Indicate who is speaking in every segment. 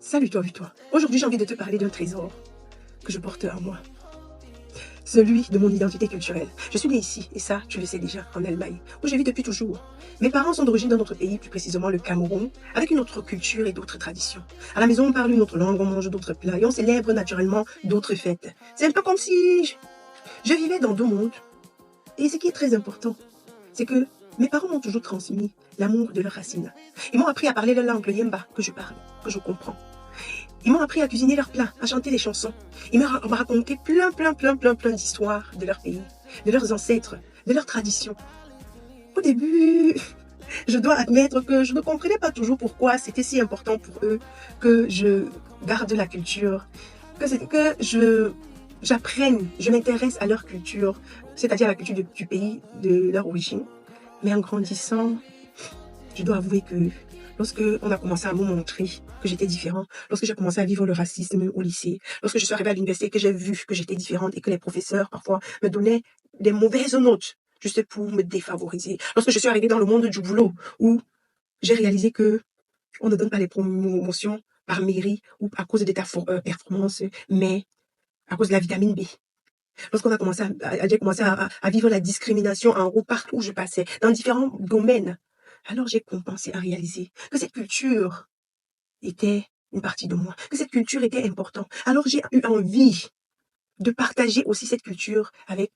Speaker 1: Salut toi. Aujourd'hui, j'ai envie de te parler d'un trésor que je porte en moi, celui de mon identité culturelle. Je suis née ici, et ça, tu le sais déjà, en Allemagne, où je vis depuis toujours. Mes parents sont d'origine d'un autre pays, plus précisément le Cameroun, avec une autre culture et d'autres traditions. À la maison, on parle une autre langue, on mange d'autres plats, et on célèbre naturellement d'autres fêtes. C'est un peu comme si je vivais dans deux mondes. Et ce qui est très important, c'est que mes parents m'ont toujours transmis l'amour de leurs racines. Ils m'ont appris à parler la langue, le Yemba, que je parle, que je comprends. Ils m'ont appris à cuisiner leurs plats, à chanter des chansons. Ils m'ont raconté plein d'histoires de leur pays, de leurs ancêtres, de leurs traditions. Au début, je dois admettre que je ne comprenais pas toujours pourquoi c'était si important pour eux que je garde la culture, j'apprenne, je m'intéresse à leur culture, c'est-à-dire à la culture du pays de leur origine. Mais en grandissant, je dois avouer que lorsque on a commencé à me montrer que j'étais différent, lorsque j'ai commencé à vivre le racisme au lycée, lorsque je suis arrivée à l'université, que j'ai vu que j'étais différente et que les professeurs parfois me donnaient des mauvaises notes juste pour me défavoriser, lorsque je suis arrivée dans le monde du boulot où j'ai réalisé que on ne donne pas les promotions par mairie ou à cause de ta performance, mais à cause de la vitamine B. Lorsqu'on a commencé j'ai commencé à vivre la discrimination en route partout où je passais, dans différents domaines, alors j'ai commencé à réaliser que cette culture était une partie de moi, que cette culture était importante. Alors j'ai eu envie de partager aussi cette culture avec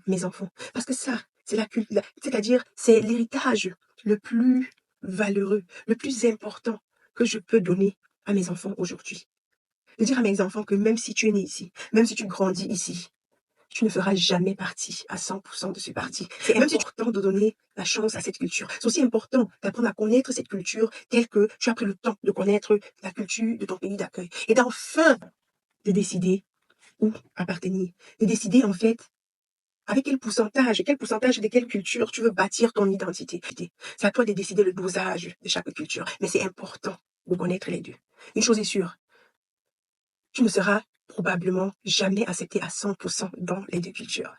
Speaker 1: mes enfants. Parce que ça, c'est la culture, c'est-à-dire c'est l'héritage le plus valeureux, le plus important que je peux donner à mes enfants aujourd'hui. De dire à mes enfants que même si tu es né ici, même si tu grandis ici, tu ne feras jamais partie à 100% de ce parti. C'est important de donner la chance à cette culture. C'est aussi important d'apprendre à connaître cette culture telle que tu as pris le temps de connaître la culture de ton pays d'accueil. Et d'enfin de décider où appartenir. De décider en fait avec quel pourcentage de quelle culture tu veux bâtir ton identité. C'est à toi de décider le dosage de chaque culture. Mais c'est important de connaître les deux. Une chose est sûre, tu ne seras probablement jamais accepté à 100% dans les deux cultures.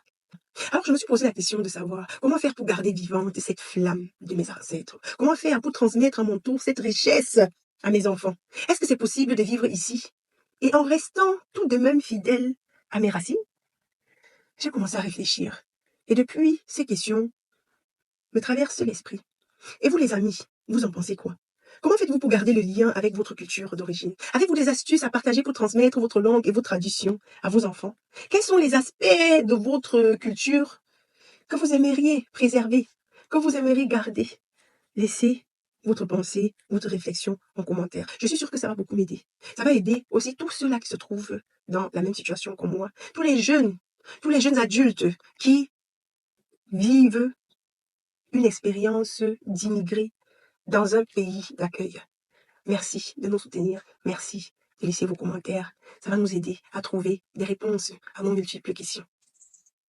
Speaker 1: Alors, je me suis posé la question de savoir comment faire pour garder vivante cette flamme de mes ancêtres. Comment faire pour transmettre à mon tour cette richesse à mes enfants. Est-ce que c'est possible de vivre ici et en restant tout de même fidèle à mes racines? J'ai commencé à réfléchir. Et depuis, ces questions me traversent l'esprit. Et vous, les amis, vous en pensez quoi? Comment faites-vous pour garder le lien avec votre culture d'origine? Avez-vous des astuces à partager pour transmettre votre langue et vos traditions à vos enfants? Quels sont les aspects de votre culture que vous aimeriez préserver, que vous aimeriez garder? Laissez votre pensée, votre réflexion en commentaire. Je suis sûre que ça va beaucoup m'aider. Ça va aider aussi tous ceux-là qui se trouvent dans la même situation que moi. Tous les jeunes adultes qui vivent une expérience d'immigrés dans un pays d'accueil. Merci de nous soutenir. Merci de laisser vos commentaires. Ça va nous aider à trouver des réponses à nos multiples questions.